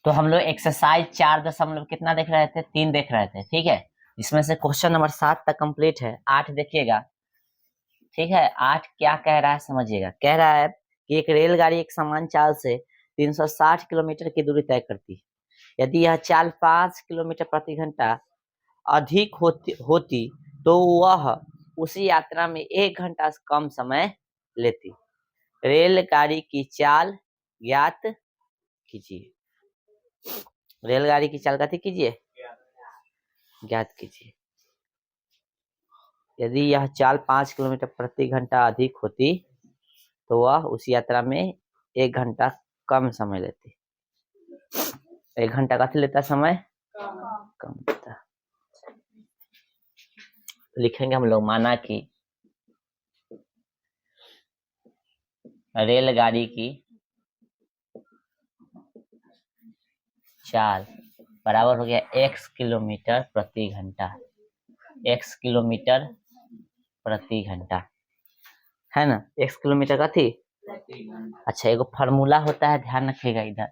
तो हम लोग एक्सरसाइज 4 कितना देख रहे थे, 3 देख रहे थे, ठीक है। इसमें से क्वेश्चन नंबर 7 तक कंप्लीट है, 8 देखिएगा, ठीक है। 8 क्या कह रहा है समझिएगा। कह रहा है कि एक रेलगाड़ी एक समान चाल से 360 किलोमीटर की दूरी तय करती है। यदि यह चाल 5 किलोमीटर प्रति घंटा अधिक होती तो वह उसी यात्रा में 1 घंटा से कम समय लेती। रेलगाड़ी की चाल ज्ञात कीजिए। रेलगाड़ी की चाल कथी कीजिए, ज्ञात कीजिए। यदि यह चाल 5 किलोमीटर प्रति घंटा अधिक होती तो वह उस यात्रा में 1 घंटा कम समय लेती। 1 घंटा कथी लेता समय, कम लेता। लिखेंगे हम लोग, माना कि रेलगाड़ी की चाल बराबर हो गया x किलोमीटर प्रति घंटा, x किलोमीटर प्रति घंटा, है ना। x किलोमीटर का थी। अच्छा, एगो फार्मूला होता है, ध्यान रखिएगा। इधर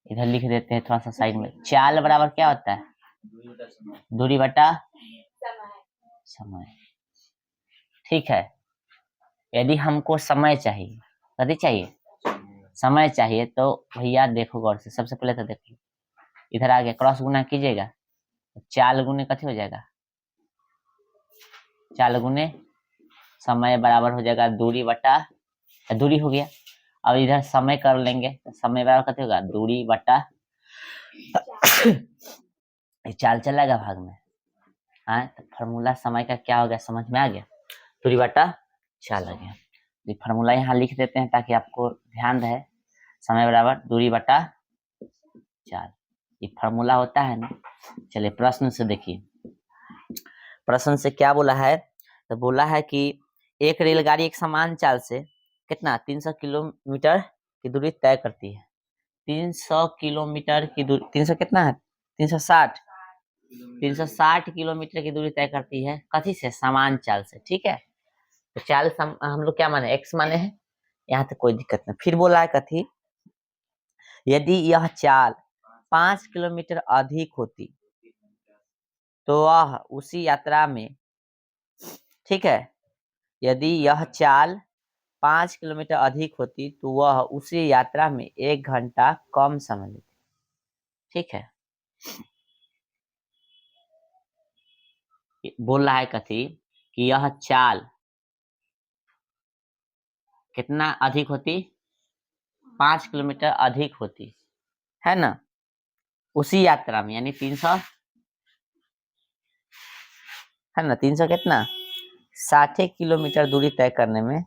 इधर लिख देते हैं थोड़ा सा साइड में। चाल बराबर क्या होता है, दूरी बटा समय, ठीक है। यदि हमको समय चाहिए, कथी चाहिए, समय चाहिए, तो भैया देखो गौर से। सबसे पहले तो देखिए, इधर आगे क्रॉस गुना कीजिएगा, चाल गुने कथी हो जाएगा, चाल गुने समय बराबर हो जाएगा दूरी बटा, दूरी हो गया। अब इधर समय कर लेंगे तो समय बराबर कथी होगा, दूरी बटा चाल चलेगा भाग में। हाँ, तो फॉर्मूला समय का क्या हो गया, समझ में आ गया, दूरी बटा चाल आ गया। ये फॉर्मूला यहाँ लिख देते हैं ताकि आपको ध्यान रहे। समय बराबर दूरी बटा चाल, ये फॉर्मूला होता है ना। चलिए प्रश्न से देखिए, प्रश्न से क्या बोला है, तो बोला है कि एक रेलगाड़ी एक समान चाल से कितना 300 किलोमीटर की दूरी तय करती है। 300 किलोमीटर की दूरी, 300 कितना है, 360 किलोमीटर की दूरी तय करती है, कथी से, समान चाल से, ठीक है। तो चाल हम लोग क्या माने, x माने हैं, यहाँ तक कोई दिक्कत नहीं। फिर बोला है कथी, यदि यह चाल 5 किलोमीटर अधिक होती तो वह उसी यात्रा में, ठीक है, यदि यह चाल 5 किलोमीटर अधिक होती तो वह उसी यात्रा में 1 घंटा कम समय लेती, ठीक है। बोल रहा है कथी कि यह चाल कितना अधिक होती, 5 किलोमीटर अधिक होती, है ना, उसी यात्रा में, यानी 300, है ना, 300 कितना 60 किलोमीटर दूरी तय करने में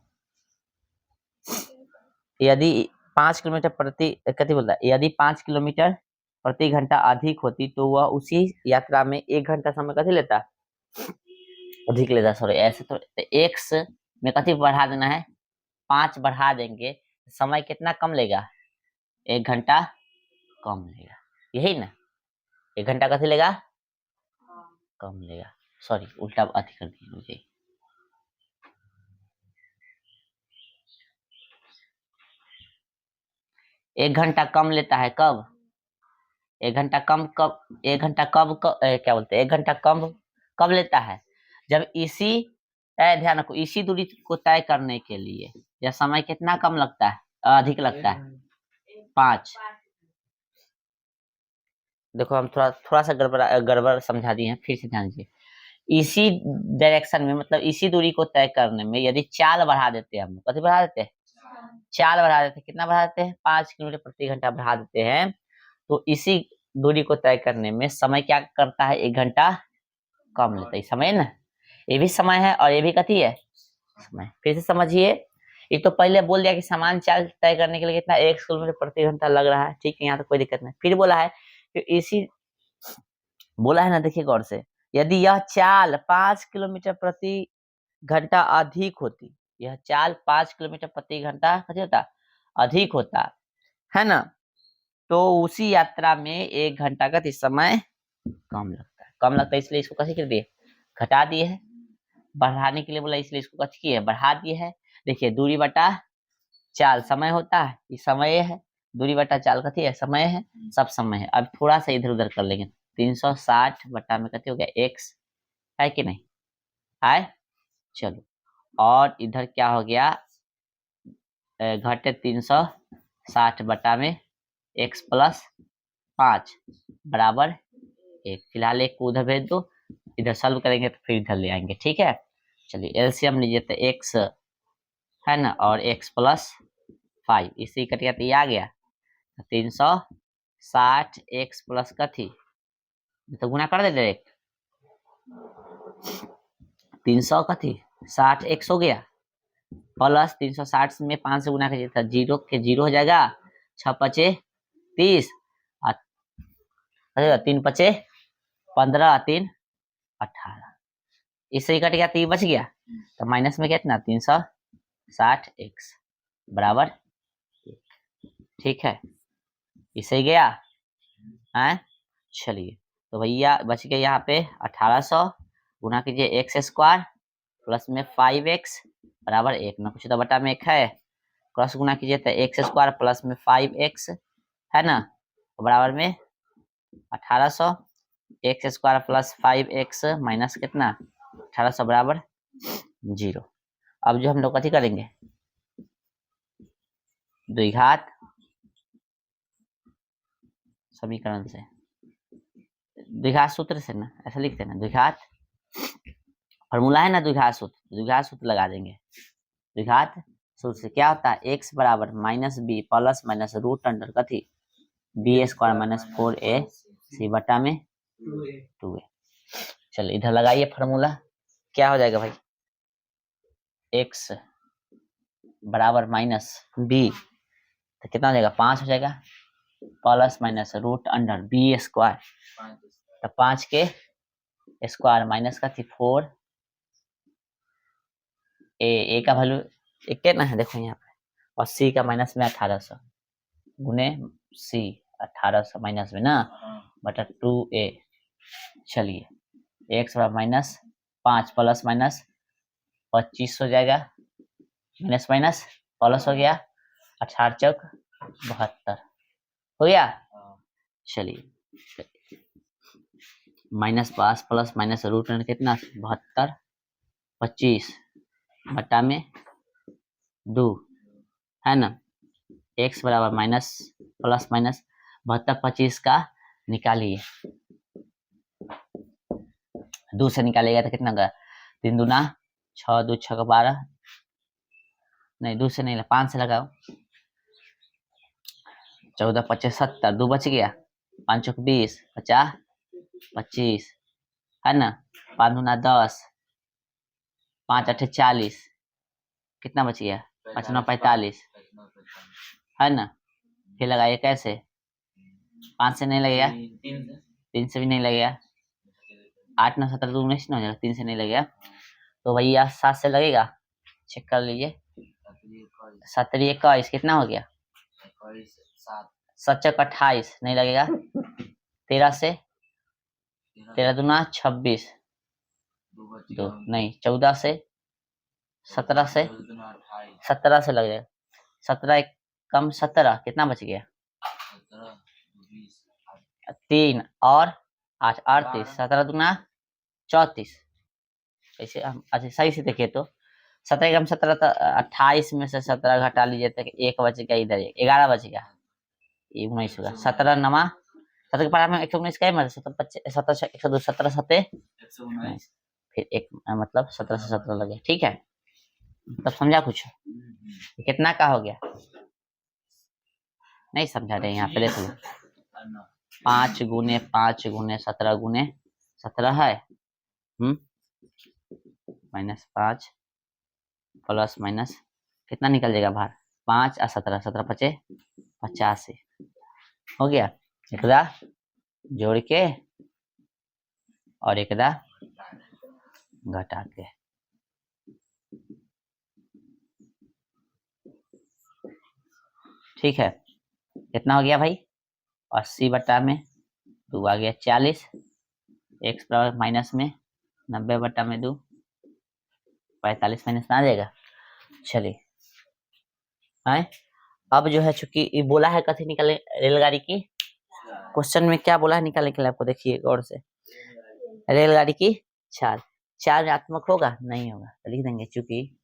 यदि 5 किलोमीटर प्रति, कथी बोलता है, यदि 5 किलोमीटर प्रति घंटा अधिक होती तो वह उसी यात्रा में 1 घंटा समय कथी लेता, अधिक लेता, सॉरी। ऐसे तो एक्स में कथी बढ़ा देना है, 5 बढ़ा देंगे, समय कितना कम लेगा, 1 घंटा कम लेगा, यही ना। 1 घंटा कथी लेगा, कम लेगा, सॉरी उल्टा अथी कर दिया मुझे। एक घंटा कम लेता है कब, 1 घंटा कम कब, 1 घंटा क्या बोलते हैं, 1 घंटा कम कब लेता है, जब इसी, ध्यान रखो, इसी दूरी को तय करने के लिए यह समय कितना कम लगता है, अधिक लगता है, 5। देखो हम थोड़ा सा गड़बड़ समझा दिए हैं, फिर से ध्यान दीजिए। इसी डायरेक्शन में, मतलब इसी दूरी को तय करने में यदि चाल बढ़ा देते हैं, हम कथी बढ़ा देते हैं, चाल बढ़ा देते हैं, कितना बढ़ा देते हैं, 5 किलोमीटर प्रति घंटा बढ़ा देते हैं, तो इसी दूरी को तय करने में समय क्या करता है, 1 घंटा कम लेता है, समय ना, ये भी समय है और ये भी कथी है, समय। फिर से समझिए, एक तो पहले बोल दिया कि समान चाल तय करने के लिए कितना 1 किलोमीटर प्रति घंटा लग रहा है, ठीक है, यहाँ तो कोई दिक्कत नहीं। फिर बोला है कि इसी, बोला है ना, देखिए गौर से, यदि यह चाल 5 किलोमीटर प्रति घंटा अधिक होती, यह चाल 5 किलोमीटर प्रति घंटा कथी होता, अधिक होता, है ना, तो उसी यात्रा में 1 घंटा का समय कम लगता है, कम लगता है, इसलिए इसको कथी कर दिए, घटा दिए है। बढ़ाने के लिए बोला इसलिए इसको कथी किए, बढ़ा दिए है। देखिए दूरी बटा चाल समय होता है, ये समय है, दूरी बटा चाल कथी है, समय है, सब समय है। अब थोड़ा सा इधर उधर कर लेंगे, 360 बटा में कथी हो गया, एक्स, है कि नहीं है। चलो, और इधर क्या हो गया, घटे 360 बटा में एक्स प्लस 5 बराबर 1। फिलहाल एक को उधर भेज दो, इधर सॉल्व करेंगे तो फिर इधर ले आएंगे, ठीक है। चलिए एलसीएम लीजिए, तो एक्स है ना, और एक्स प्लस 5, इसी कट गया तो ये आ गया 360 एक्स प्लस कथी, तो गुना कर दे डायरेक्ट, 300 कथी 60 एक्स हो गया, प्लस 360 में 5 से गुना कीजिए तो जीरो के जीरो हो जाएगा, 6 पचे 30, 3 पचे 15, 3 18, इससे ही कट गया तो ये बच गया, तो माइनस में कितना 360 एक्स बराबर 1, ठीक है, इससे गया है। चलिए तो भैया बच गया यहाँ पे 1800, गुना कीजिए एक्स स्क्वायर प्लस में 5x बराबर 1, ना कुछ तो बटा में 1 है, क्रॉस गुना कीजिए तो एक्स स्क्वायर प्लस में 5x है ना, बराबर में 1800, x square plus 5x minus कितना 1800 बराबर 0। अब जो हम लोग कथी करेंगे, द्विघात समीकरण से, द्विघात सूत्र से ना, ऐसा लिखते हैं ना, द्विघात फॉर्मूला है ना, द्विघात सूत्र लगा देंगे। द्विघात सूत्र से क्या होता है, एक्स बराबर minus b plus minus root under कथी बी स्क्वायर माइनस 4ac बटा में 2a। चलो इधर लगाइए फॉर्मूला, क्या हो जाएगा भाई, एक्स बराबर माइनस बी तो कितना हो जाएगा 5 हो जाएगा, plus minus root under b square, तो 5 के स्क्वायर माइनस का थी 4 ए का वैल्यू एक कितना है देखो यहाँ पे, और सी का माइनस में 1800 गुने सी 1800 माइनस में ना बटा 2a। चलिए एक्स बराबर माइनस 5 प्लस माइनस 25 हो जाएगा, माइनस माइनस प्लस हो गया, 18 चौक 72 हो गया। चलिए minus 5 plus minus root under कितना 72, 25 बटा में 2 है ना, एक्स बराबर माइनस प्लस माइनस 72 25 का निकालिए, 2 से निकालिएगा तो कितना होगा, 3 दूना 6, 2 6 12, नहीं 2 से नहीं 5 से लगाओ, 14 25 70, 2 बच गया, 5 चौक 20, 50 25 है ना, 5 दूना 10, 5 8 40, कितना बच गया 5 9 45 है ना। फिर लगाइए कैसे, 5 से नहीं लगेगा, 3 से भी नहीं लगेगा, 8 9 17 19 हो जाएगा, 3 से नहीं लगेगा, तो भैया 7 से लगेगा, चेक कर लीजिए, 17 21 कितना हो गया, 7 चौक 28 नहीं लगेगा, 13 से 13 दूना 26, 2 नहीं 14 से 17 से 17 से लग जाएगा, 17 कम 17 कितना बच गया, 3 और 8 38, 17 दूना 34, ऐसे हम अच्छा सही से देखे तो 17 कम 17 तो 28 में से 17 घटा लीजिए तो 1 बच गया, इधर 11 बच गया, 19 होगा, 17 नमा 17 के पारा में 119 का ही मतलब 17 102 17 सते फिर एक मतलब 17 से 17 लगे, ठीक है, तब समझा कुछ, कितना का हो गया, नहीं समझा रहे यहाँ पे देख लो, 5 गुने 5 गुने 17 गुने 17 है, माइनस 5 प्लस माइनस कितना निकल जाएगा बाहर, 5 और 17 17 पचे 85 हो गया, एकदा जोड़ के और एकदा घटा के, ठीक है, कितना हो गया भाई 80 बटा में 2 आ गया 40, एक्स बराबर माइनस में 90 बटा में 2 45 माइनस आ जाएगा। चलिए है। अब जो है चूंकि ये बोला है कथी निकाले रेलगाड़ी की, क्वेश्चन में क्या बोला है निकालने के लिए आपको, देखिए गौर से, रेलगाड़ी की चाल, चाल ऋणात्मक होगा नहीं होगा, तो लिख देंगे चूंकि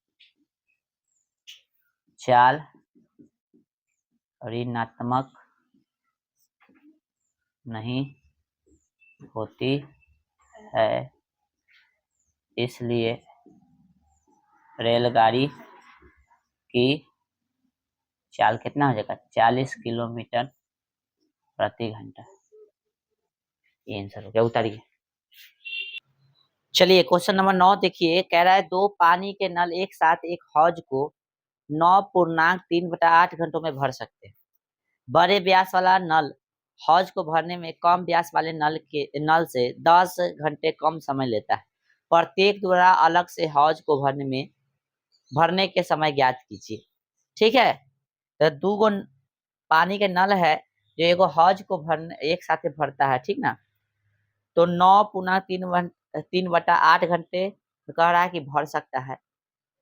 चाल ऋणात्मक नहीं होती है, इसलिए रेलगाड़ी की चाल कितना हो जाएगा 40 किलोमीटर प्रति घंटा। ये आंसर हो गया, उतारिए। चलिए क्वेश्चन नंबर 9 देखिए, कह रहा है दो पानी के नल एक साथ एक हौज को 9.3/8 घंटों में भर सकते हैं। बड़े व्यास वाला नल हौज को भरने में कम व्यास वाले नल से 10 घंटे कम समय लेता है। प्रत्येक द्वारा अलग से हौज को भरने के समय ज्ञात कीजिए। ठीक है, तो दो गो पानी के नल है जो एगो हौज को एक साथ भरता है, ठीक ना। तो 9.3/8 घंटे कह रहा है कि भर सकता है।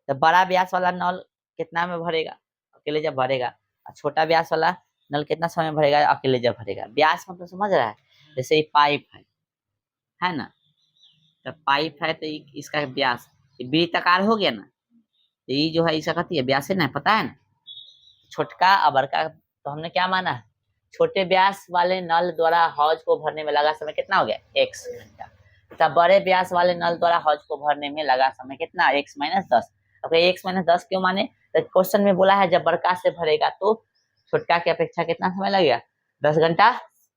तो बड़ा व्यास वाला नल कितना में भरेगा अकेले जब भरेगा, और छोटा व्यास वाला नल कितना समय भरेगा अकेले जब भरेगा। व्यास मतलब समझ रहा है, जैसे ये पाइप है ना, तो पाइप है तो इसका व्यास वृत्ताकार हो गया ना, तो ये जो है इसका कहती है व्यास है ना, पता है ना, छोटका और बड़का। तो हमने क्या माना, छोटे व्यास वाले नल द्वारा हौज को भरने में लगा समय कितना हो गया x घंटा, तब बड़े व्यास वाले नल द्वारा हौज को भरने में लगा समय कितना x - 10। अब x - 10 क्यों माने, तो क्वेश्चन में बोला है जब बड़का से भरेगा तो छोटका की अपेक्षा कितना समय लगेगा 10 घंटा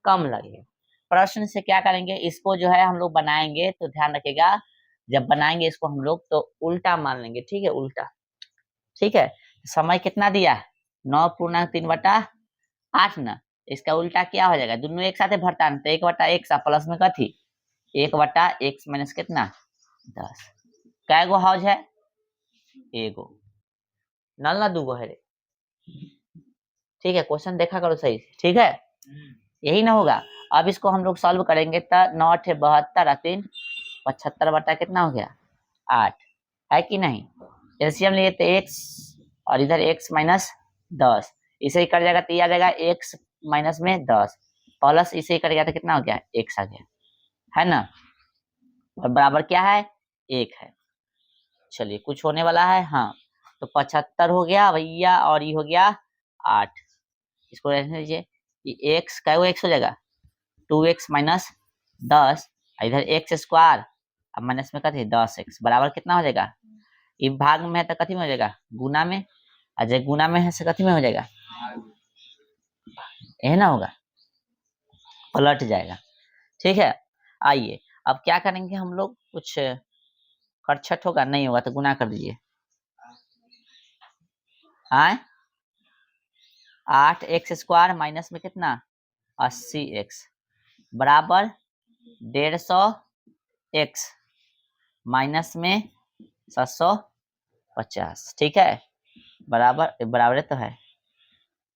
कम लगेगा। प्रश्न से क्या करेंगे, इसको जो है हम लोग बनाएंगे तो ध्यान रखिएगा, जब बनाएंगे इसको हम लोग तो उल्टा मान लेंगे, ठीक है, उल्टा। ठीक है, समय कितना दिया 9.3/8 ना, इसका उल्टा क्या हो जाएगा, दोनों एक साथ भरता है तो 1/x प्लस में कथी 1/x माइनस कितना 10। कै गो हौज है एगो, नल ना दूगो है रे। ठीक है, क्वेश्चन देखा करो सही, ठीक है, यही ना होगा। अब इसको हम लोग सॉल्व करेंगे तो 9 × 72 और 3 75 बटा कितना हो गया 8, है कि नहीं। एलसीएम लिए तो x और इधर x - 10, इसे ही कर जाएगा तो ये आ जाएगा x - 10 प्लस इसे ही कर गया तो कितना हो गया x आ गया, है ना, और बराबर क्या है 1 है। चलिए कुछ होने वाला है, हाँ, तो 75 हो गया भैया और ये हो गया 8, इसको रहने दीजिए। ये x का वो x हो जाएगा 2x - 10, इधर x स्क्वायर अब माइनस में कथी 10x बराबर कितना हो जाएगा, ये भाग में है तो कथी में हो जाएगा गुना में, और जब गुना में है से कथी में हो जाएगा यही ना होगा, पलट जाएगा। ठीक है, आइए अब क्या करेंगे हम लोग, कुछ खटछट होगा नहीं होगा तो गुना कर दीजिए। 8x² माइनस में कितना 80x बराबर 150x माइनस में 750। ठीक है, बराबर बराबर तो है।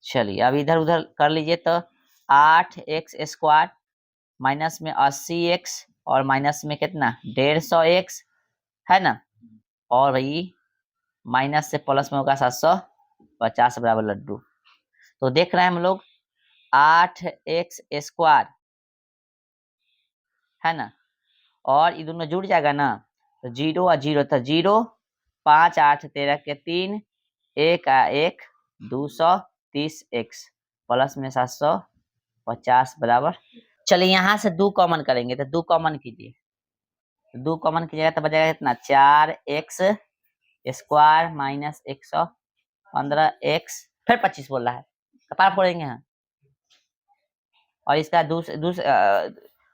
चलिए अब इधर उधर कर लीजिए, तो 8x² माइनस में 80x और माइनस में कितना 150x है ना, और भाई माइनस से प्लस में होगा 750 बराबर लड्डू। तो देख रहे हैं हम लोग 8x² है ना, और ये दोनों जुड़ जाएगा ना, तो 0 और 0 था 0, 5 8 13 के 3, 1 1 230x प्लस में 750 बराबर। चलिए यहाँ से 2 कॉमन करेंगे, तो 2 कॉमन कीजिए, 2 कॉमन कीजिएगा तो बचेगा कितना 4x² माइनस 115x फिर 25 बोल रहा है, कपार फोड़ेंगे यहाँ। और इसका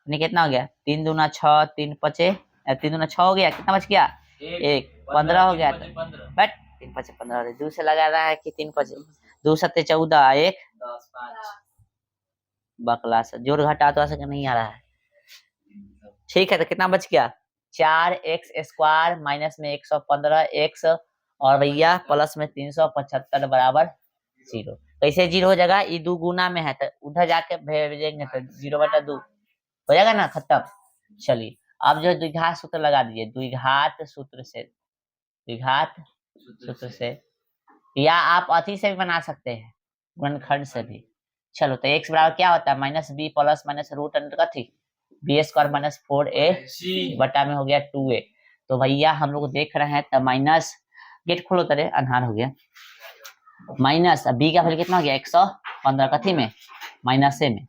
कितना हो गया 3 दूना 6 3 5 3 दूना 6 हो गया, कितना बच गया 1 15 हो गया, बट 3 5 15 2 से लगा रहा है कि 3 5 2 7 14 1 बकलास जोड़ घटा तो ऐसा नहीं आ रहा है। ठीक है, तो कितना बच गया 4x² माइनस में 115x और भैया प्लस में 375 बराबर 0। कैसे 0 हो जाएगा, ये 2 गुना में है तो उधर जाके भेजेंगे तो 0/2 हो जाएगा ना, खत्म। चलिए अब जो द्विघात सूत्र लगा दीजिए, द्विघात सूत्र से या आप अति से भी बना सकते हैं, गुणनखंड से भी। चलो तो x बराबर क्या होता है, minus b plus minus root under का थी बी स्क्वायर माइनस 4a बटा में हो गया 2a। तो भैया हम लोग देख रहे हैं, तो माइनस, गेट खोलो तेरे अन्हार हो गया, माइनस बी का वैल्यू कितना हो गया 115 कथी में, माइनस ए में,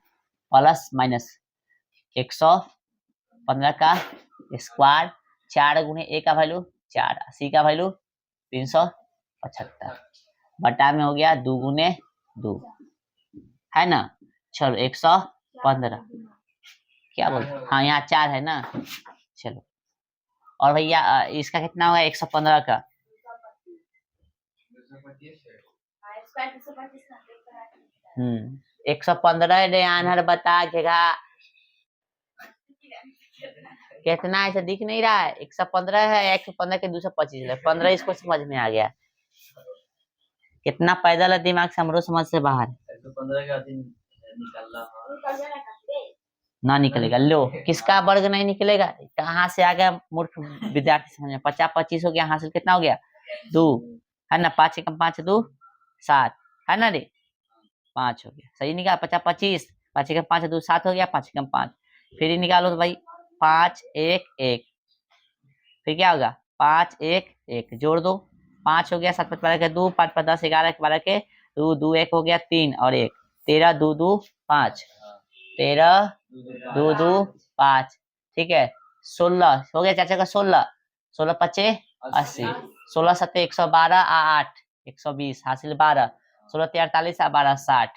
प्लस माइनस 115 का स्क्वायर, 4 गुने ए का वैल्यू 4, सी का वैल्यू 375 बटा में हो गया 2 गुने 2, है ना। चलो 115, क्या बोल, हाँ यहाँ 4 है ना। चलो और भैया इसका कितना होगा 115 का, 115 आनहर बता देगा कितना, ऐसा दिख नहीं रहा है, 115 है, 115 के 225 है, 15 इसको समझ में आ गया, कितना पैदल है दिमाग से हमरो समझ से बाहर। 115 का ना निकलेगा, लो किसका वर्ग नहीं निकलेगा, कहाँ से आ गया मूर्ख विद्यार्थी समझ में। 50 25 हो गया, हासिल कितना हो गया 2, है ना, 5 एकम 5 2 7, है ना रे, 5 हो गया, सही निकाल, 50 25, 5 एकम 5 2 7 हो गया, 5 एकम 5, फिर ही निकालो तो भाई 5 1 1, फिर क्या होगा 5 1 1, जोड़ दो 5 हो गया, 7 5 12 के 2, 5 5 10 11 12 के 2 2 1 हो गया 3 और 1, 13 2 2 5, 13 2 2 5, ठीक है, 16 हो गया चाचा का 16, 16 पचे 80, 16 सत्ते 112 आ 8 120, हासिल 12, 16 43 आ 12 60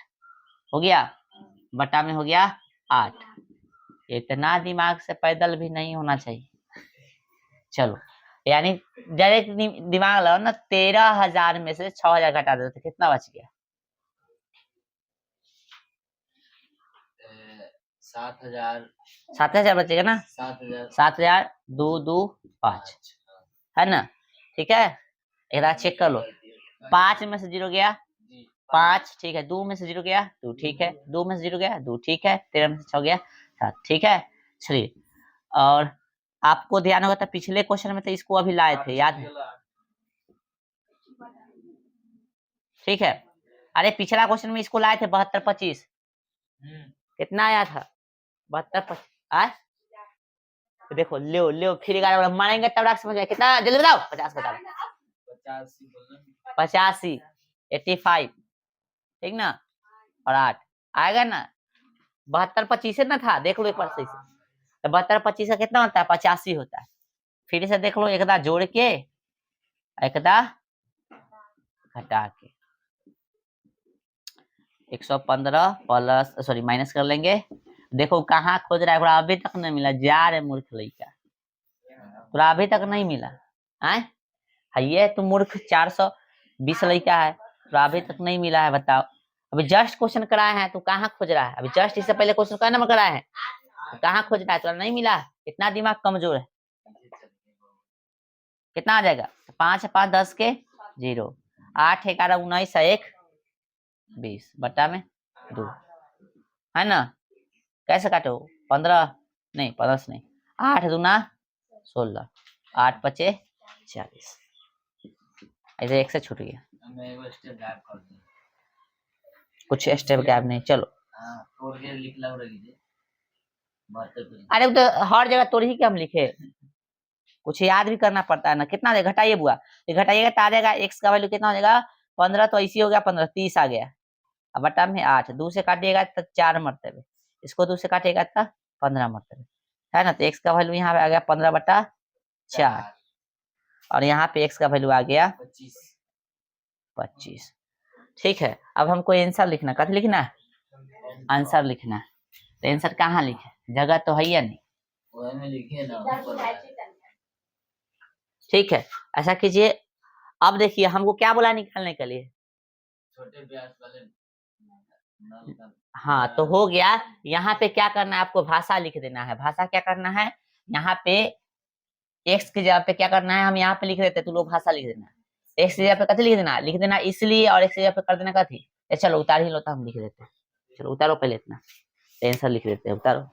हो गया, बटा में हो गया 8। इतना दिमाग से पैदल भी नहीं होना चाहिए। चलो यानी डायरेक्ट दिमाग लगाओ ना, 13,000 में से 6,000 घटा दो तो कितना बच गया, 7,000 बचेगा ना, 7,000 2 2 5, है ना, ठीक है। एक बार चेक कर लो, 5 में से 0 गया 5, ठीक है, 2 में से 0 गया 2, ठीक है, 2 में से 0 गया 2, ठीक है, 13 में से 6 गया 7, ठीक है। चलिए, और आपको ध्यान होगा था पिछले क्वेश्चन में तो इसको अभी लाए थे, याद है, ठीक है। अरे पिछला क्वेश्चन में इसको लाए थे 72 25, कितना आया था 72 25 आए, देखो ले ले फिर 11 मारेंगे तब राख समझ में, कितना जल्दी बताओ, 50 बता, 85 85, ठीक ना, और 8 आएगा ना, 72 25 ना था, देख लो एक बार सही से, तो 72 25 का कितना होता है 85 होता है, फिर से देख लो, एकदा जोड़ के एकदा घटा के, 115 प्लस सॉरी माइनस कर लेंगे, देखो कहाँ खोज रहा है, अभी तक नहीं मिला, जा रहे मूर्ख लड़का, पूरा अभी तक नहीं मिला, आए ये तो मूर्ख 420 लड़का है, तो अभी तक नहीं मिला है, बताओ, अभी जस्ट क्वेश्चन कराए हैं तो कहाँ खोज रहा है, अभी जस्ट इससे पहले क्वेश्चन का नंबर कराए हैं, तो कहाँ खोज रहा है, तो नहीं मिला, कितना दिमाग कमजोर है, कितना आ जाएगा 5 5 10 के 0, 8 11 19 1 20 बटा में 2, है ना, कैसे काटो 15 नहीं 15 नहीं, 8 दूना 16, 8 पचे 40, ऐसे एक से छूट गया, कुछ स्टेप गैप नहीं, चलो अरे तो हर जगह तोड़ ही के हम लिखे, कुछ याद भी करना पड़ता है ना, कितना दे घटाइए बुआ, घटाइएगा तो आ जाएगा, एक्स का वैल्यू कितना हो जाएगा 15, तो इसी हो गया 15 30 आ गया, अब बटा में 8, 2 से काटिएगा तो 4 मरतबे, इसको 2 से काटिएगा तो 15 मरतबे, है ना, तो एक्स का वैल्यू यहाँ पे आ गया 15 बटा 4, और यहाँ पे एक्स का वैल्यू आ गया 25, ठीक है। अब हमको आंसर लिखना, कथी लिखना है, आंसर लिखना है, तो आंसर कहाँ लिखे, जगह तो है या नहीं, ठीक है, ऐसा कीजिए। अब देखिए हमको क्या बोला निकालने के लिए, छोटे व्यास वाले, हाँ तो हो गया, यहाँ पे क्या करना है आपको, भाषा लिख देना है, भाषा क्या करना है, यहाँ पे एक्स की जगह पे क्या करना है, हम यहाँ पे लिख देते, तो लोग भाषा लिख देना, एक्स की जगह पे कथी लिख देना इसलिए, और एक्स की जगह पे कर देना कथी, चलो उतार ही लो तो हम लिख देते, चलो उतारो पहले इतना, आंसर लिख देते हैं, उतारो,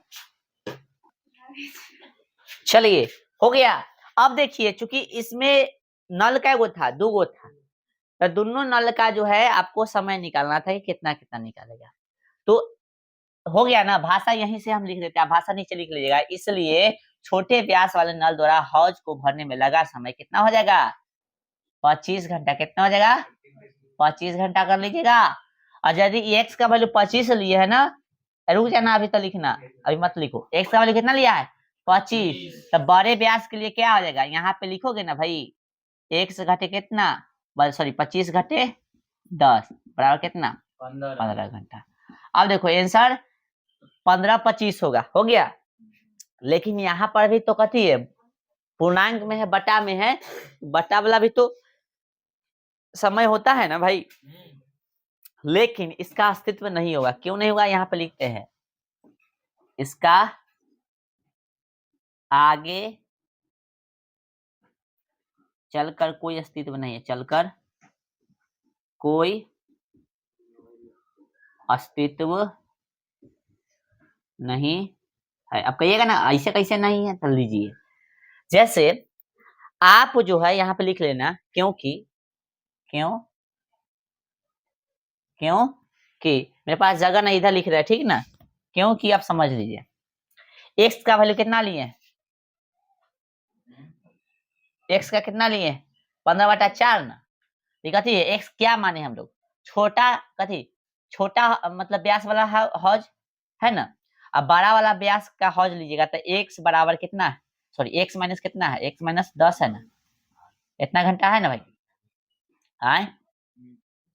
चलिए हो गया। अब देखिए चूंकि इसमें नल का गो था, 2 गो था, तो दोनों नल का जो है आपको समय निकालना था कि कितना कितना निकालेगा। तो हो गया ना, भाषा यहीं से हम लिख देते हैं, भाषा नीचे लिख लीजिएगा। इसलिए छोटे व्यास वाले नल द्वारा हौज को भरने में लगा समय कितना हो जाएगा? 25 घंटा। कितना हो जाएगा? 25 घंटा कर लीजिएगा। और यदि एक्स का वैल्यू 25 लिए है ना, रुक जाना अभी तो लिखना, अभी मत लिखो। एक्स का वैल्यू कितना लिया है? 25। तो बड़े व्यास के लिए क्या हो जाएगा? यहाँ पे लिखोगे ना भाई, एक्स घटे कितना, सॉरी 25 घटे 10 बराबर कितना? 15 घंटा। अब देखो आंसर 15-25 होगा, हो गया। लेकिन यहाँ पर भी तो कथी है, पूर्णांक में है, बटा में है, बटा वाला भी तो समय होता है ना भाई। लेकिन इसका अस्तित्व नहीं होगा। क्यों नहीं होगा? यहाँ पे लिखते हैं, इसका आगे चलकर कोई अस्तित्व नहीं है। चलकर कोई अस्तित्व नहीं है। अब कहिएगा ना ऐसे कैसे नहीं है, तो लीजिए, जैसे आप जो है यहाँ पे लिख लेना, क्योंकि मेरे पास जगह नहीं, इधर लिख रहा है, ठीक ना। क्योंकि आप समझ लीजिए, एक्स का वैल्यू कितना लिए? एक्स का कितना लिए? 15/4 ना। कथी है, एक्स क्या माने हम लोग? छोटा कथी, छोटा मतलब व्यास वाला हौज है ना। अब बड़ा वाला व्यास का हौज लीजिएगा तो एक्स बराबर कितना है, सॉरी एक्स माइनस कितना है, एक्स माइनस 10 है ना। इतना घंटा है ना भाई, आए।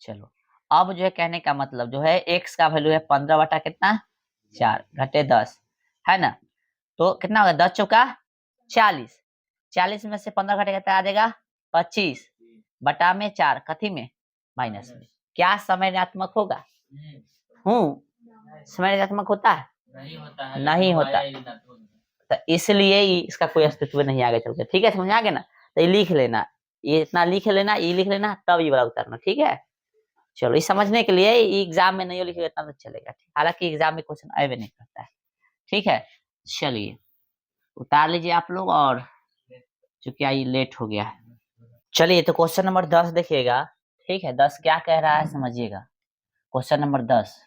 चलो, अब जो है कहने का मतलब जो है, एक्स का वैल्यू है 15 बटा कितना, 4 घटे 10 है ना। तो कितना होगा, 10 चौका 40, 40 में से 15 घटेगा तो आ जाएगा 25 बटा में 4 कथी में, माइनस में। क्या समय ऋणात्मक होगा? समय ऋणात्मक होता है? नहीं होता। तो इसलिए इसका कोई अस्तित्व नहीं आगे चल के, ठीक है, समझ आ गया ना। तो ये लिख लेना, ये इतना लिख लेना, ये लिख लेना, तब ये वाला उतारना, ठीक है। चलो, ये समझने के लिए एग्जाम में नहीं लिखेगा इतना तो चलेगा, हालांकि एग्जाम में क्वेश्चन आए भी नहीं करता है, ठीक है। चलिए उतार लीजिए आप लोग, और चूंकि आई लेट हो गया है। चलिए तो क्वेश्चन नंबर 10 देखिएगा, ठीक है। 10 क्या कह रहा है समझिएगा। क्वेश्चन नंबर 10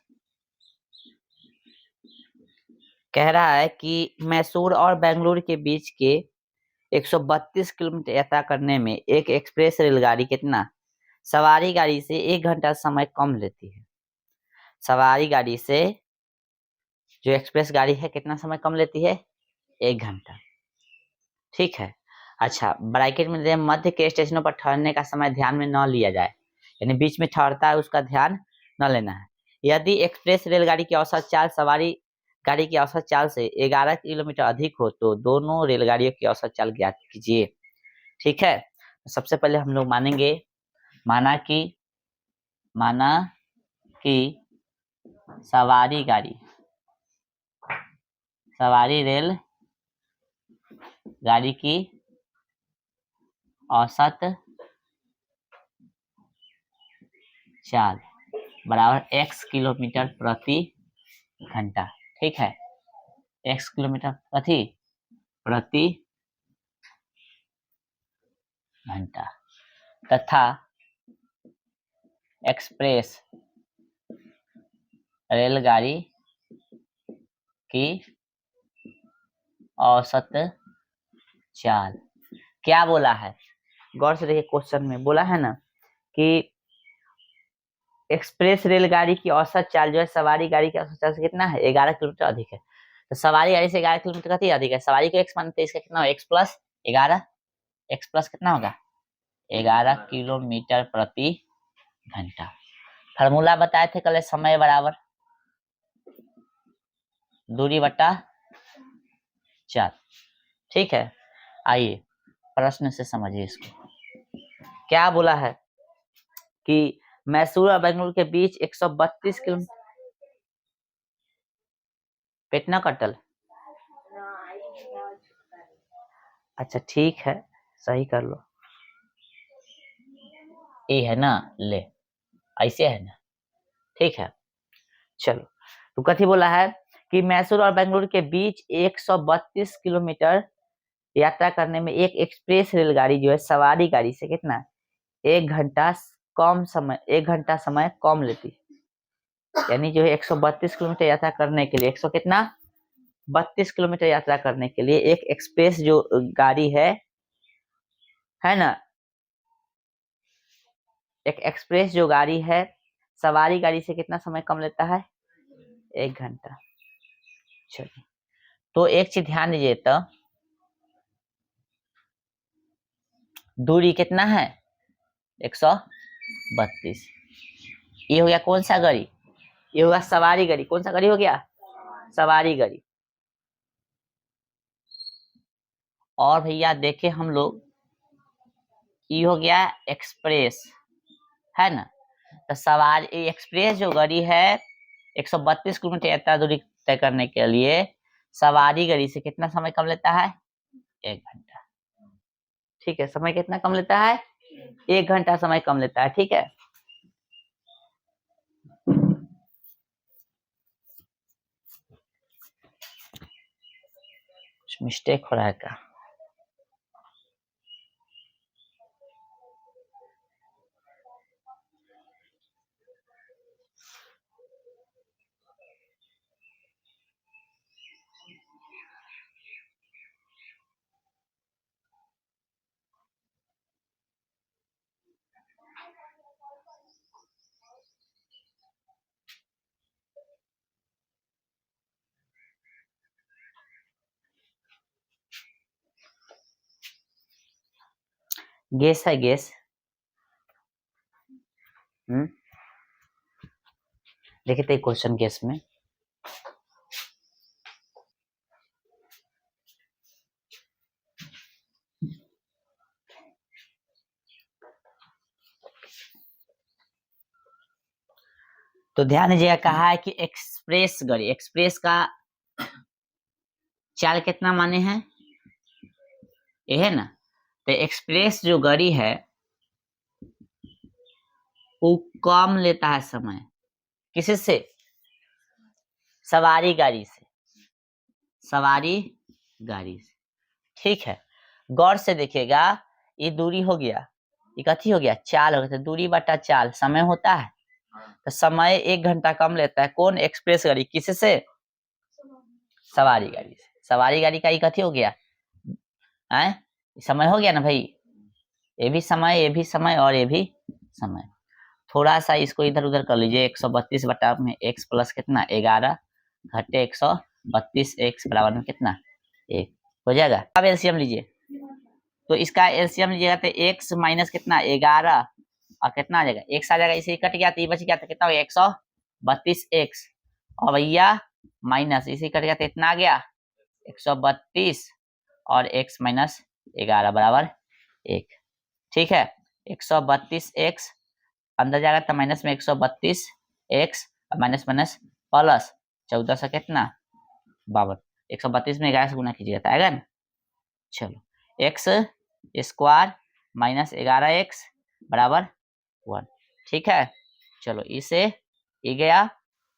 कह रहा है कि मैसूर और बेंगलुरु के बीच के 132 किलोमीटर यात्रा करने में एक एक्सप्रेस रेलगाड़ी कितना सवारी गाड़ी से 1 घंटा समय कम लेती है। सवारी गाड़ी से जो एक्सप्रेस गाड़ी है कितना समय कम लेती है? 1 घंटा, ठीक है। अच्छा, ब्रैकेट में दे, मध्य के स्टेशनों पर ठहरने का समय ध्यान में न लिया जाए, यानी बीच में ठहरता है उसका ध्यान न लेना है। यदि एक्सप्रेस रेलगाड़ी की औसत चाल सवारी गाड़ी की औसत चाल से 11 किलोमीटर अधिक हो तो दोनों रेलगाड़ियों की औसत चाल ज्ञात कीजिए, ठीक है। सबसे पहले हम लोग माना कि सवारी रेल गाड़ी की औसत चाल बराबर x किलोमीटर प्रति घंटा, ठीक है। x किलोमीटर प्रति घंटा तथा एक्सप्रेस रेलगाड़ी की औसत चाल। क्या बोला है, गौर से देखिए, क्वेश्चन में बोला है ना कि एक्सप्रेस रेलगाड़ी की औसत चाल जो है सवारी गाड़ी की औसत चाल से कितना है, 11 किलोमीटर अधिक है। तो सवारी गाड़ी से 11 किलोमीटर कथी अधिक है, सवारी को x मानते हैं, इसका कितना होगा, x प्लस 11, x प्लस कितना होगा 11 किलोमीटर प्रति घंटा। फार्मूला बताए थे कल, समय बराबर दूरी बटा 4, ठीक है। आइए प्रश्न से समझिए इसको। क्या बोला है कि मैसूर और बेंगलुरु के बीच 132 किलोमीटर, पेटना कटल, अच्छा ठीक है, सही कर लो, ये है ना, ले ऐसे है ना, ठीक है। चलो, तो कथी बोला है कि मैसूर और बेंगलुरु के बीच 132 किलोमीटर यात्रा करने में एक एक्सप्रेस रेलगाड़ी जो है सवारी गाड़ी से कितना 1 घंटा कम समय, 1 घंटा समय कम लेती है। यानी जो है 132 किलोमीटर यात्रा करने के लिए 100 कितना 32 किलोमीटर यात्रा करने के लिए एक एक्सप्रेस जो गाड़ी है ना, एक एक्सप्रेस जो गाड़ी है सवारी गाड़ी से कितना समय कम लेता है? 1 घंटा। चलिए, तो एक चीज ध्यान दीजिए, तो दूरी कितना है? 132। ये हो गया कौन सा गाड़ी? ये होगा सवारी गाड़ी। कौन सा गाड़ी हो गया? सवारी गाड़ी। और भैया देखे हम लोग, ये हो गया एक्सप्रेस, है ना। तो सवारी एक्सप्रेस जो गाड़ी है 132 किलोमीटर यात्रा दूरी तय करने के लिए सवारी गाड़ी से कितना समय कम लेता है? 1 घंटा। ठीक है, समय कितना कम लेता है? 1 घंटा समय कम लेता है। ठीक है, कुछ मिस्टेक हो रहा है क्या? गैस है, गैस। देखिए तो क्वेश्चन गैस में तो ध्यान दीजिएगा, कहा है कि एक्सप्रेस गाड़ी, एक्सप्रेस का चाल कितना माने हैं? ये है ना। तो एक्सप्रेस जो गाड़ी है वो कम लेता है समय, किससे? सवारी गाड़ी से, सवारी गाड़ी से। ठीक है, गौर से देखिएगा, ये दूरी हो गया, ये कथी हो गया? चाल हो गया। तो दूरी बटा चाल समय होता है, तो समय 1 घंटा कम लेता है। कौन? एक्सप्रेस गाड़ी। किससे? सवारी गाड़ी से। सवारी गाड़ी का ये कथी हो गया? समय हो गया ना भाई, ये भी समय, ये भी समय और ये भी समय। थोड़ा सा इसको इधर उधर कर लीजिए। 132 बटा में x प्लस कितना 11 घटे 132 x बराबर में कितना 1 हो जाएगा। अब एलसीएम लीजिए, तो इसका एलसीएम लीजिएगा तो x माइनस कितना 11 और कितना आ जाएगा x आ जाएगा। इसे कट गया तो ये बच गया, तो कितना हो गया 132 x और भैया माइनस इसे कट गया तो इतना आ गया 132 और x माइनस 11 बराबर 1। ठीक है, 132 x अंदर जाएगा तो माइनस में 132 x माइनस माइनस प्लस 14 से कितना 52। 132 में 11 से गुना कीजिएगा तो आएगा ना। चलो, x स्क्वायर माइनस 11x बराबर 1। ठीक है, चलो इसे ये गया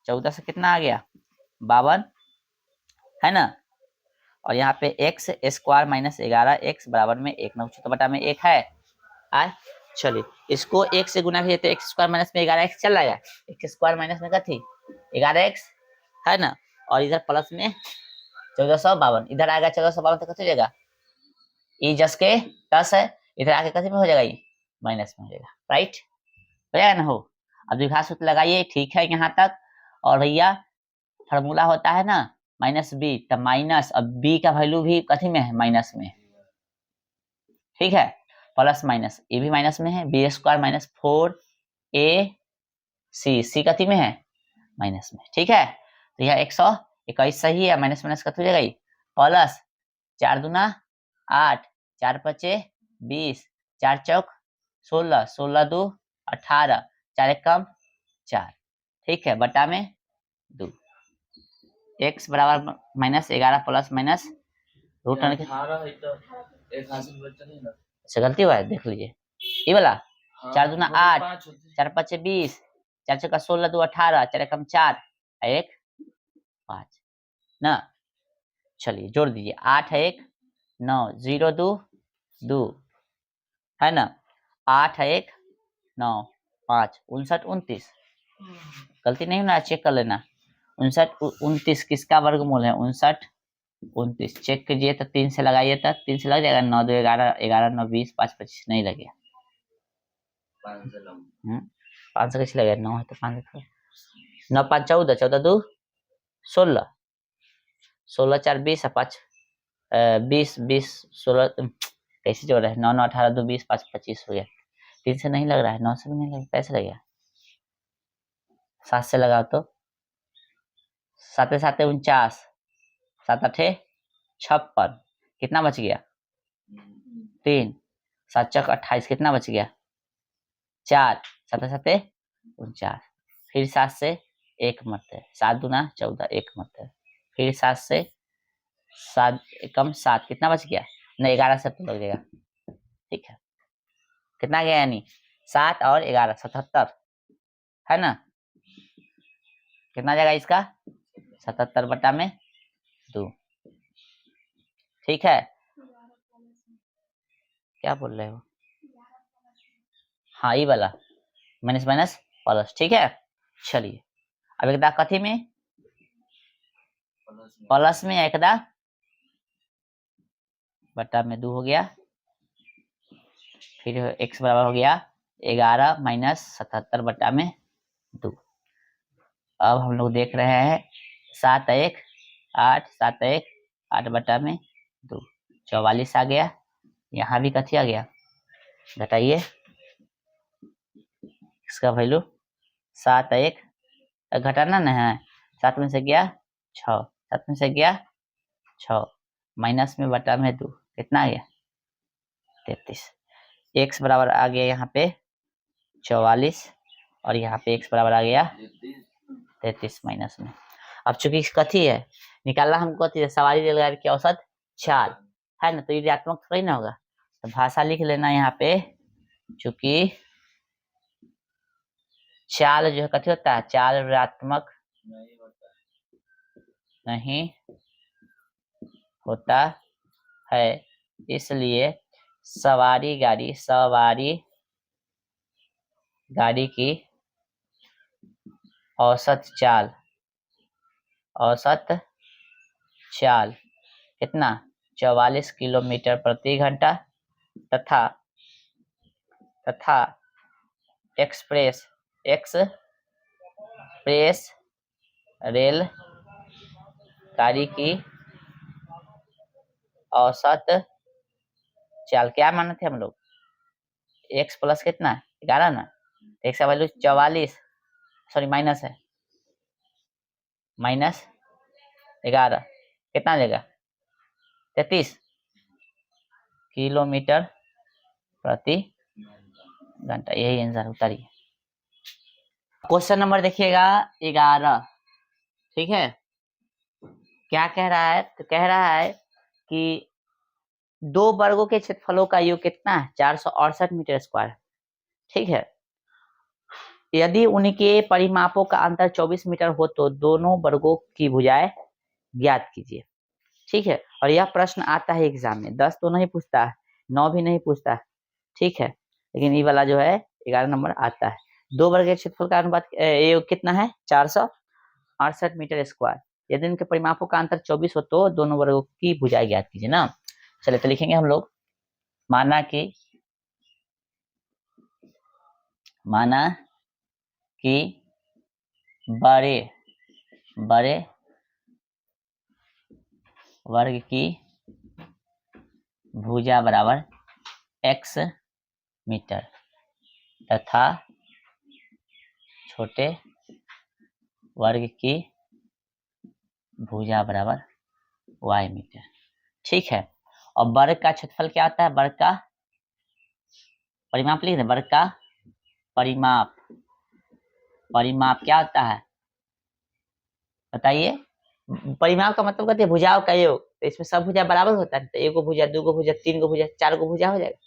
14 से कितना आ गया 52, है ना। और यहाँ पे x स्क्वायर माइनस 11x बराबर में 1 नौ तो बटा में 1 है। चलिए, इसको 1 से गुना कीजिए तो x स्क्वायर माइनस में 11x चल आएगा। x स्क्वायर माइनस में कथी 11x, है ना। और इधर प्लस में 1452, इधर आएगा 1452 तो कथी हो जाएगा? ई जस के 10 है, इधर आके कथी में हो जाएगा? ये माइनस में हो जाएगा। राइट, हो जाएगा ना। हो, अब द्विघात सूत्र लगाइए। ठीक है यहाँ तक। और भैया फार्मूला होता है ना माइनस बी, तब माइनस, अब बी का वैल्यू भी कथी में है? माइनस में। ठीक है, प्लस माइनस ये भी माइनस में है। बी स्क्वायर माइनस 4ac, सी कथी में है? माइनस में। ठीक है, तो यह 121 सही है। माइनस माइनस कथी हो जाएगा? प्लस 4 दूना 8, 4 पचे 20, 4 चौक 16, 16 दो 18, 4 एक कम 4। ठीक है, बटा में 2। x बराबर माइनस 11 प्लस माइनस रूट अच्छा गलती हुआ है, देख लीजिए ये वाला। 4 दूना 8, 4 पचे 20, 4 चौका 16 2 18, 4 एकम 4 1 5 ना। चलिए जोड़ दीजिए, 8 है 1 9 0 2 2, है ना। 8 है 1 9 5 59 29 गलती नहीं होना, चेक कर लेना। 59 29 किसका वर्गमूल है? 59 29 चेक कीजिए तो 3 से लगाइए तो 3 से लग जाएगा। 9 2 11 11 9 20 5 25 नहीं लगे। 5 से कैसे लगेगा? 9 है तो 5 9 5 14 14 2 16 16 4 20 5 20 20 16 कैसे जोड़ रहा है? 9 9 18 2 20 5 25 हो गया। 3 से नहीं लग रहा है, 9 से भी नहीं लग, कैसे लगेगा? 7 से लगाओ तो 7 7 49 7 8 56 कितना बच गया? 3 7 चौक 28 कितना बच गया? 4 7 7 49 फिर 7 से 1 मत है, 7 दूना 14 1 मत है, फिर 7 से 7 कम 7 कितना बच गया? नहीं 11 से तो लग जाएगा। ठीक है, कितना गया? यानी 7 और 11 77 है ना? कितना जाएगा इसका? 77 बटा में 2। ठीक है, क्या बोल रहे हो? हाँ ये वाला माइनस माइनस प्लस। ठीक है, चलिए अब एकदा कथी में? प्लस में एकदा बटा में 2 हो गया, फिर x बराबर हो गया 11 माइनस 77 बटा में 2। अब हम लोग देख रहे हैं 7 1 8 7 1 8 बटा में 2 44 आ गया। यहाँ भी कथी आ गया? घटाइए इसका वैल्यू 7 1 घटाना ना है, 7 में से गया 6 7 में से गया 6 माइनस में बटा में 2 कितना आ गया? 33। x बराबर आ गया यहाँ पे 44 और यहाँ पे x बराबर आ गया 33 माइनस में। अब चूंकि कथी है निकालना हमको, कथी है? सवारी रेलगाड़ी की औसत चाल है ना, तो ये ऋणात्मक थोड़ी ना होगा, तो भाषा लिख लेना यहाँ पे। चूंकि चाल जो है कथी होता है? चाल ऋणात्मक नहीं होता है, इसलिए सवारी गाड़ी की औसत चाल कितना? 44 किलोमीटर प्रति घंटा तथा एक्सप्रेस रेल गाड़ी की औसत चाल क्या माने थे हम लोग? x प्लस कितना? 11 ना, x का वैल्यू 44 सॉरी माइनस है, माइनस 11 कितना देगा? 33 किलोमीटर प्रति घंटा। यही आंसर उतारिए। क्वेश्चन नंबर देखिएगा 11। ठीक है, क्या कह रहा है? तो कह रहा है कि 2 वर्गों के क्षेत्रफलों का योग कितना है? 468 मीटर स्क्वायर। ठीक है, यदि उनके परिमापों का अंतर 24 मीटर हो तो दोनों वर्गों की भुजाएं ज्ञात कीजिए। ठीक है, और यह प्रश्न आता है एग्जाम में, 10 तो नहीं पूछता है, 9 भी नहीं पूछता है। ठीक है, लेकिन ये वाला जो है 11 नंबर आता है। 2 वर्ग के क्षेत्रफल का अनुपात ये कितना है? 468 मीटर स्क्वायर। यदि इनके परिमापों का अंतर 24 हो तो दोनों वर्गों की भुजाएं ज्ञात कीजिए ना। चलिए तो लिखेंगे हम लोग, माना कि बड़े वर्ग की भुजा बराबर x मीटर तथा छोटे वर्ग की भुजा बराबर y मीटर। ठीक है, और वर्ग का क्षेत्रफल क्या होता है? वर्ग का परिमाप लिख दें, वर्ग का परिमाप क्या होता है बताइए? परिमाप का मतलब कहते हैं भुजाओं का योग, तो इसमें सब भुजा बराबर होता है, तो 1 भुजा 2 भुजा 3 भुजा 4 भुजा हो जाएगा।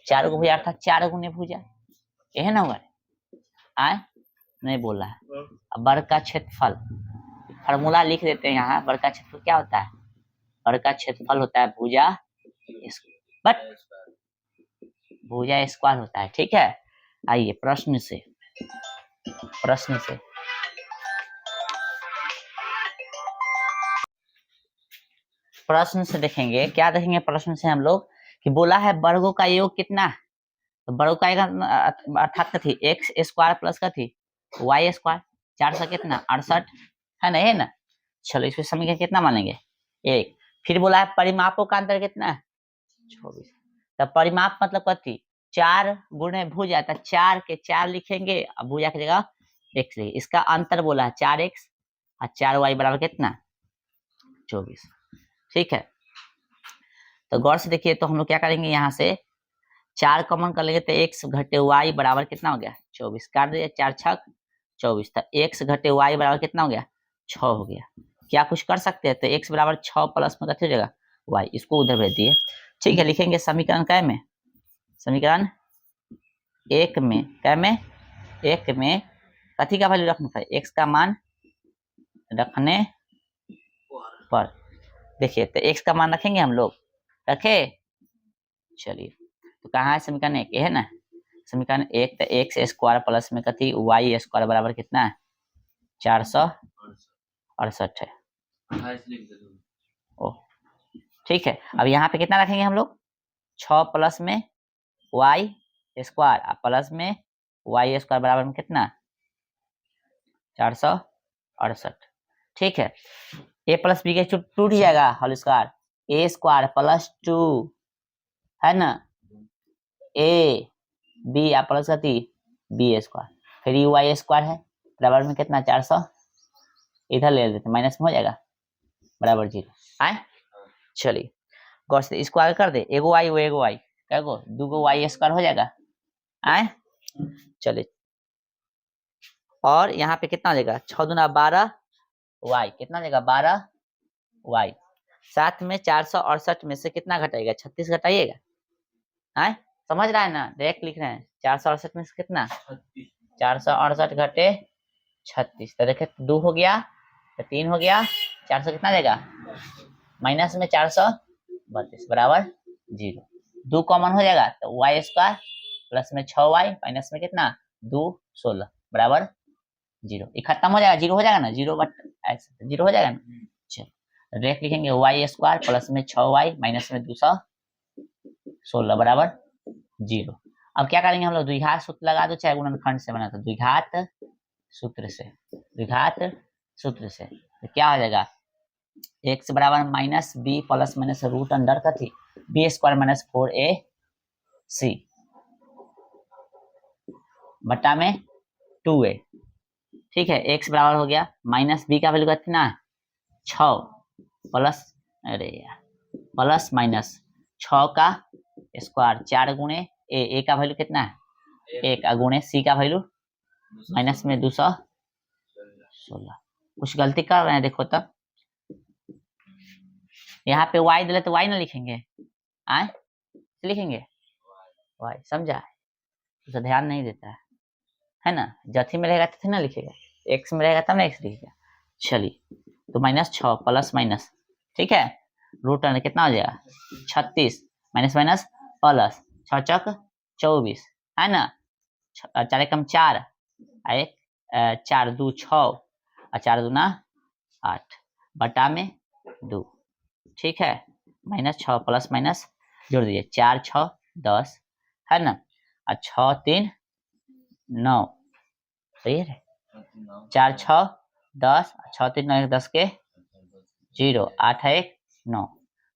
4 भुजा अर्थात 4 गुने भुजा, यही ना होगा? आए नहीं बोल रहा है। अब वर्ग का क्षेत्रफल फॉर्मूला लिख देते हैं यहाँ। वर्ग का क्षेत्रफल क्या होता है? वर्ग का क्षेत्रफल होता है भुजा स्क्वायर होता है। ठीक है, आइए प्रश्न से देखेंगे, क्या देखेंगे प्रश्न से हम लोग कि बोला है वर्गों का योग कितना है, तो वर्गों का अर्थात का थी एक्स स्क्वायर प्लस का थी वाई स्क्वायर 400 कितना 68 है ना, ये ना। चलो इसमें समीकरण कितना मानेंगे 1। फिर बोला है परिमापों का अंतर कितना है 24। तब परिमाप मतलब कथी 4 गुणे भुजा, तो 4 के 4 लिखेंगे अब भुजा की जगह x लिखेंगे। इसका अंतर बोला है 4x और 4y बराबर कितना 24। ठीक है, तो गौर से देखिए, तो हम लोग क्या करेंगे, यहाँ से 4 कॉमन कर लेंगे तो x घटे y बराबर कितना हो गया 24। काट दिया 4 छक 24, तो x घटे y बराबर कितना हो गया 6 हो गया। क्या कुछ कर सकते हैं, तो x बराबर 6 प्लस में कथी हो जाएगा y, इसको उधर भेज दिए। ठीक है, लिखेंगे समीकरण कै में, समीकरण 1 में, कै में 1 में कथी का वैल्यू रखना था x का मान रखने पर। देखिए तो x का मान रखेंगे हम लोग, रखे। चलिए तो कहाँ है समीकरण 1, है ना समीकरण 1, तो एक्स स्क्वायर प्लस में कथी वाई स्क्वायर बराबर कितना है 468 है। ओ ठीक है, अब यहाँ पे कितना रखेंगे हम लोग 6 प्लस में वाई स्क्वायर प्लस में वाई स्क्वायर बराबर में कितना 468। ठीक है, ए प्लस बी के टूट जाएगा होल स्क्वायर, ए स्क्वायर प्लस 2 है ना ए बी प्लस कथी बी स्क्वायर, फिर यू वाई स्क्वायर है बराबर में कितना 400, इधर ले लेते माइनस में हो जाएगा बराबर 0 आए। चलिए गौर से स्क्वायर कर दे, एगो वाई वो एगो वाई, कैगो दूगो वाई स्क्वायर हो जाएगा आए। चलिए और यहाँ पे कितना हो जाएगा 6 दूना 12 वाई, कितना हो जाएगा 12 वाई, साथ में 468 में से कितना घटाएगा 36 घटाइएगा आए, समझ रहा है ना, डायरेक्ट लिख रहे हैं 468 में से कितना 468 घटे 36, तो देखे 2 हो गया तो 3 हो गया 400 कितना देगा माइनस में 432 बराबर 0। 2 कॉमन हो जाएगा तो वाई स्क्वायर प्लस में 6y माइनस में कितना 2 16 बराबर 0। ये खत्म हो जाएगा 0 हो जाएगा ना 0 बट x 0 हो जाएगा ना। चलो डायरेक्ट लिखेंगे वाई स्क्वायर प्लस में 6y माइनस में 216 बराबर 0। अब क्या करेंगे हम लोग द्विघात सूत्र लगा दो, चाहे गुणनखंड से बना तो द्विघात सूत्र से तो क्या हो जाएगा x बराबर minus b plus minus root under का थी बी स्क्वायर माइनस 4ac बटा में 2a। ठीक है, x बराबर हो गया माइनस बी का वैल्यू कितना है 6 प्लस अरे यार प्लस माइनस 6 का स्क्वायर 4 गुणे ए का वैल्यू कितना है 1 गुणे सी का वैल्यू माइनस में 216। कुछ गलती कर रहे हैं देखो तब, यहाँ पे y दिले तो y ना लिखेंगे आए, लिखेंगे y, समझा, उसे ध्यान नहीं देता है ना, जथी में रहेगा तथी ना लिखेगा, x में रहेगा तब ना x लिखेगा। चलिए तो माइनस 6 प्लस माइनस, ठीक है, रूट अंडर कितना हो जाएगा 36 माइनस माइनस प्लस 6 चक 24 है ना, 4 कम 4 एक 4 2 6 और 4 दूना 8 बटा में 2। ठीक है, माइनस 6 प्लस माइनस जोड़ दीजिए 4 6 10 है ना, और 6 3 9 सही है 4 6 10 6 3 9 10 के 0 8 1 9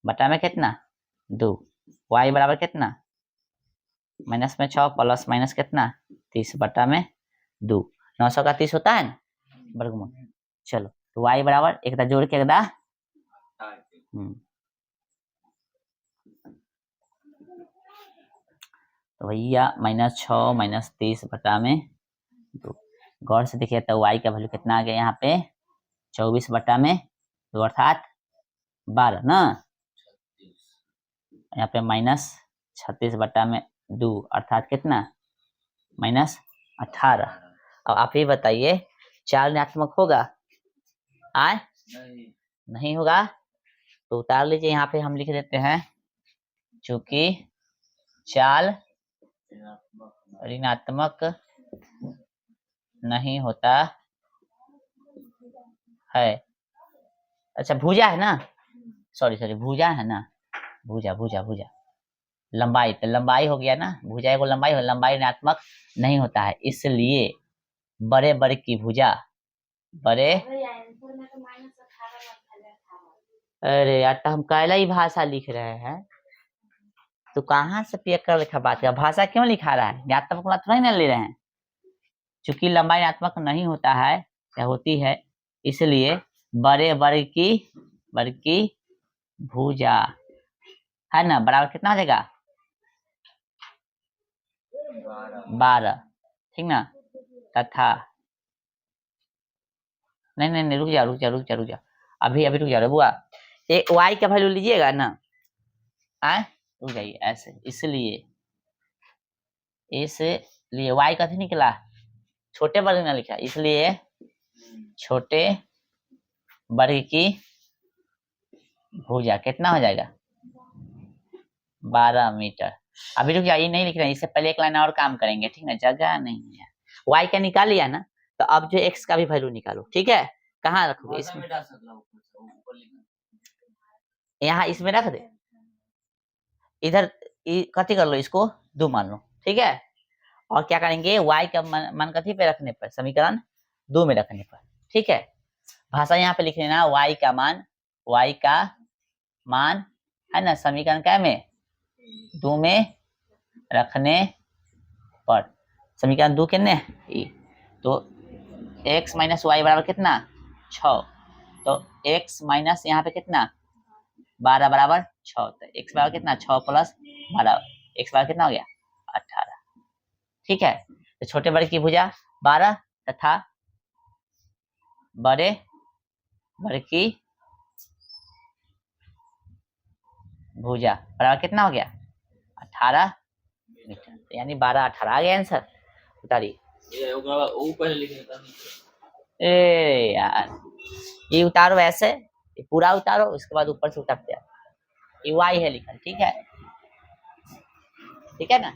बटा में कितना 2, y बराबर कितना माइनस में 6 प्लस माइनस कितना 30 बटा में 2, 900 का 30 होता है ना वर्गमूल। चलो तो y बराबर एक जोड़ के एकदा तो भैया माइनस 6 माइनस 30 बटा में 2। गौर से देखिए तो y का वैल्यू कितना आ गया यहाँ पे 24 बटा में 2 अर्थात 12 ना, यहाँ पे माइनस 36 बटा में 2 अर्थात कितना माइनस 18। अब आप ही बताइए 4 ऋणात्मक होगा आए नहीं होगा, तो उतार लीजिए, यहाँ पे हम लिख देते हैं चूंकि चाल ऋणात्मक नहीं होता है। अच्छा भुजा है ना, सॉरी भुजा है ना, भुजा भुजा भुजा लंबाई, तो लंबाई हो गया ना, भुजा को लंबाई हो, लंबाई ऋणात्मक नहीं होता है, इसलिए बड़े वर्ग की भुजा, बड़े, अरे यार तो हम काला ही भाषा लिख रहे हैं, तो कहाँ से पेक कर लिखा बात है, भाषा क्यों लिखा रहा है, ऋणात्मक वाला थोड़ा ही ना ले रहे हैं। चूंकि लंबाई ऋणात्मक नहीं होता है या होती है, इसलिए बड़े वर्ग की भुजा है ना, बराबर कितना हो जाएगा 12, ठीक ना, तथा नहीं रुक जा अभी रुक जा बुआ, एक y का वैल्यू लीजिएगा ना, रुक जाइए ऐसे, इसलिए y कथी निकला, छोटे वर्ग में लिखा, इसलिए छोटे वर्ग की भुजा कितना हो जाएगा 12 मीटर। अभी रुक जाइए, नहीं लिख रहे हैं, इससे पहले एक लाइन और काम करेंगे, ठीक ना, जगह नहीं है। y का निकाल लिया ना, तो अब जो x का भी वैल्यू निकालो, ठीक है, कहाँ रखोगे, इसमें, यहाँ इसमें रख दे, इधर कथी कर लो, इसको 2 मान लो, ठीक है, और क्या करेंगे y का मान कथी पे रखने पर, समीकरण 2 में रखने पर, ठीक है, भाषा यहाँ पे लिख लेना, y का मान है ना, समीकरण क्या में 2 में रखने पर, समीकरण 2 कितने, तो x माइनस वाई बराबर कितना 6, तो x माइनस यहाँ पे कितना 12 बराबर 6, तो x बराबर कितना 6 प्लस 12, x बराबर कितना हो गया 18, ठीक है, तो छोटे वर्ग की भुजा 12 तथा बड़े वर्ग की भुजा बराबर कितना हो गया 18 मीटर, यानी 12 18 आ गया आंसर, उतारिए। ए यार ये उतारो ऐसे, ये पूरा उतारो, उसके बाद ऊपर से उतारते हैं, ये y है लिखा, ठीक है ना।